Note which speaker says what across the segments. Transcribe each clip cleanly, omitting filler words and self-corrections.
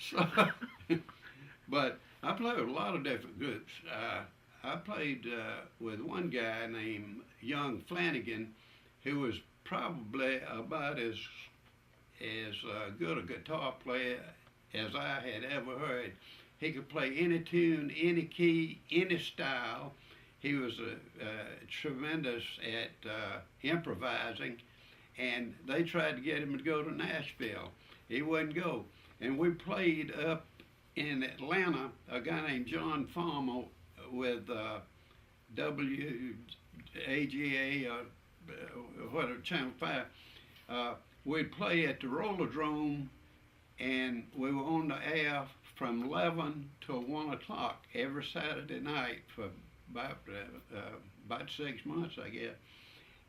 Speaker 1: So, but I played with a lot of different groups. I played with one guy named Young Flanagan, who was probably about as good a guitar player as I had ever heard. He could play any tune, any key, any style. He was tremendous at improvising, and they tried to get him to go to Nashville. He wouldn't go. And we played up in Atlanta, a guy named John Farmer with WAGA, whatever, Channel 5. We'd play at the Rollerdrome, and we were on the air from 11 till 1 o'clock every Saturday night for about 6 months, I guess.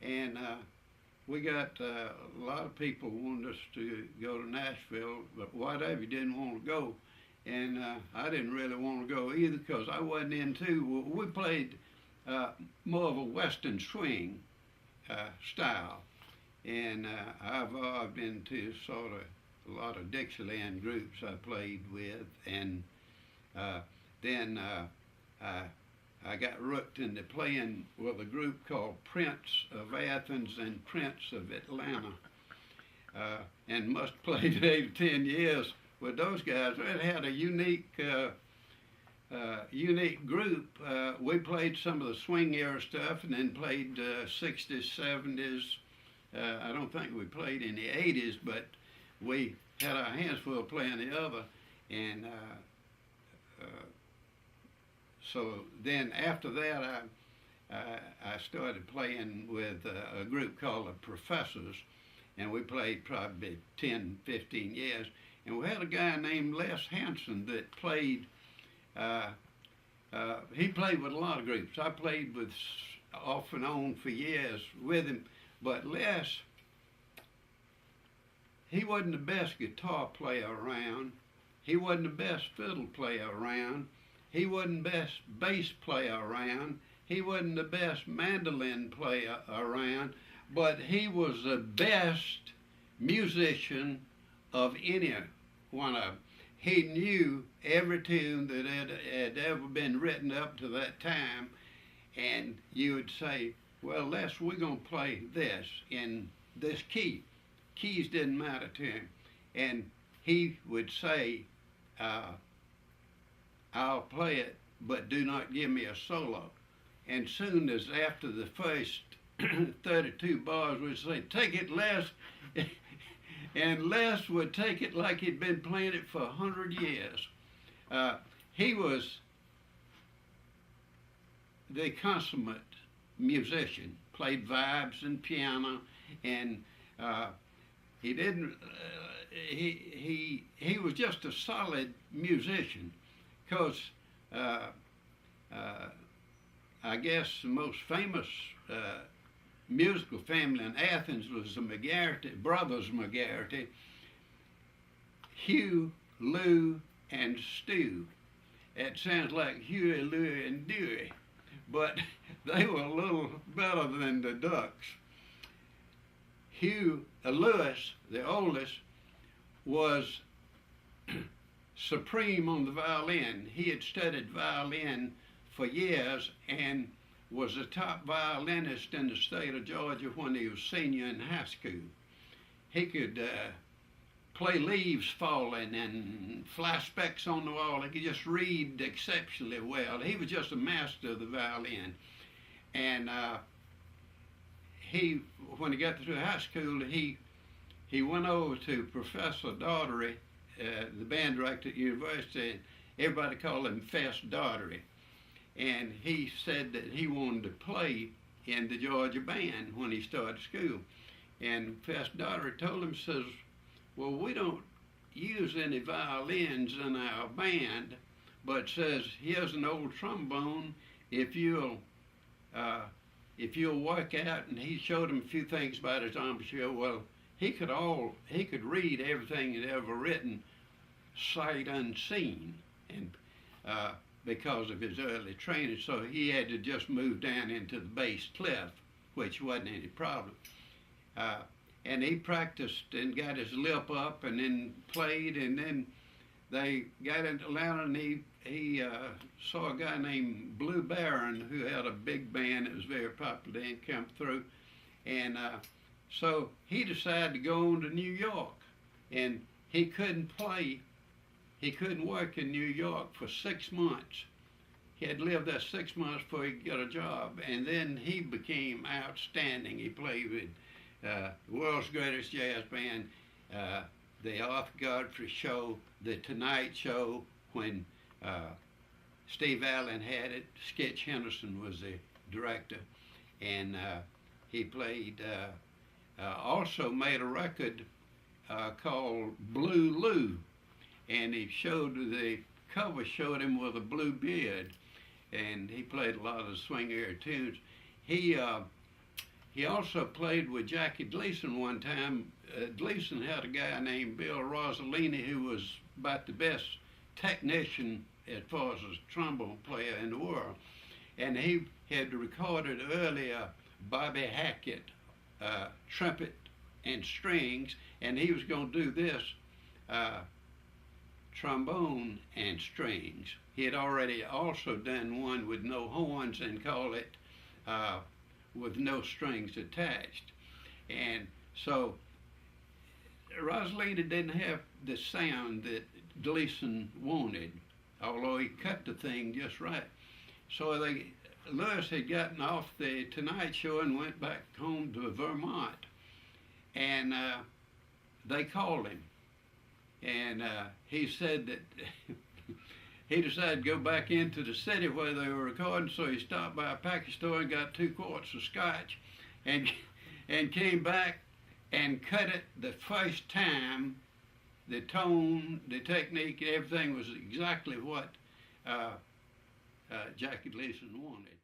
Speaker 1: And we got a lot of people wanted us to go to Nashville, but whatever, didn't want to go. And I didn't really want to go either because I wasn't into. We played more of a Western swing style, and I evolved into sort of a lot of Dixieland groups I played with, and then I got rooked into playing with a group called Prince of Athens and Prince of Atlanta, and must have played 8 or 10 years with those guys. It had a unique group. We played some of the swing era stuff, and then played 60s, 70s. I don't think we played in the 80s, but we had our hands full playing the other. And so then after that, I started playing with a group called the Professors, and we played probably 10, 15 years. And we had a guy named Les Hansen that played, he played with a lot of groups. I played with off and on for years with him, but Les, he wasn't the best guitar player around. He wasn't the best fiddle player around. He wasn't the best bass player around. He wasn't the best mandolin player around, but he was the best musician of any one of them. He knew every tune that had ever been written up to that time, and you would say, well, Les, we're going to play this in this key. Keys didn't matter to him. And he would say, I'll play it, but do not give me a solo. And soon as after the first 32 bars, we'd say, take it, Les. And Les would take it like he'd been playing it for 100 years. He was the consummate musician, played vibes and piano, and he didn't. He was just a solid musician, because I guess the most famous musical family in Athens was the McGarrity, brothers McGarrity, Hugh, Lou, and Stu. It sounds like Huey, Louie, and Dewey, but they were a little better than the Ducks. Lewis, the oldest, was supreme on the violin. He had studied violin for years and was the top violinist in the state of Georgia when he was senior in high school. He could play leaves falling and fly specks on the wall. He could just read exceptionally well. He was just a master of the violin. And when he got through high school, he went over to Professor Daugherty, the band director at the university, and everybody called him Fess Daugherty. And he said that he wanted to play in the Georgia band when he started school. And Fess Daugherty told him, says, well, we don't use any violins in our band, but says, here's an old trombone, if you'll work out. And he showed him a few things about his embouchure. Well, he could read everything he'd ever written sight unseen, and because of his early training, so he had to just move down into the bass clef, which wasn't any problem. And he practiced and got his lip up, and then played, and then they got into Atlanta, and he saw a guy named Blue Baron who had a big band that was very popular and come through, and so he decided to go on to New York, and he couldn't play. He couldn't work in New York for 6 months. He had lived there 6 months before he got a job, and then he became outstanding. He played with the world's greatest jazz band, the Arthur Godfrey Show, the Tonight Show, when Steve Allen had it. Sketch Henderson was the director, and he played, also made a record called Blue Lou, and he showed, the cover showed him with a blue beard, and he played a lot of swing era tunes. He also played with Jackie Gleason one time. Gleason had a guy named Bill Rossellini who was about the best technician as far as a trombone player in the world. And he had recorded earlier Bobby Hackett, trumpet and strings, and he was going to do this trombone and strings. He had already also done one with no horns and called it with no strings attached. And so Rossellini didn't have the sound that Gleason wanted, although he cut the thing just right. So Lewis had gotten off the Tonight Show and went back home to Vermont, and they called him, and he said that he decided to go back into the city where they were recording, so he stopped by a package store and got 2 quarts of scotch, and came back and cut it the first time. The tone, the technique, everything was exactly what Jackie Gleason wanted.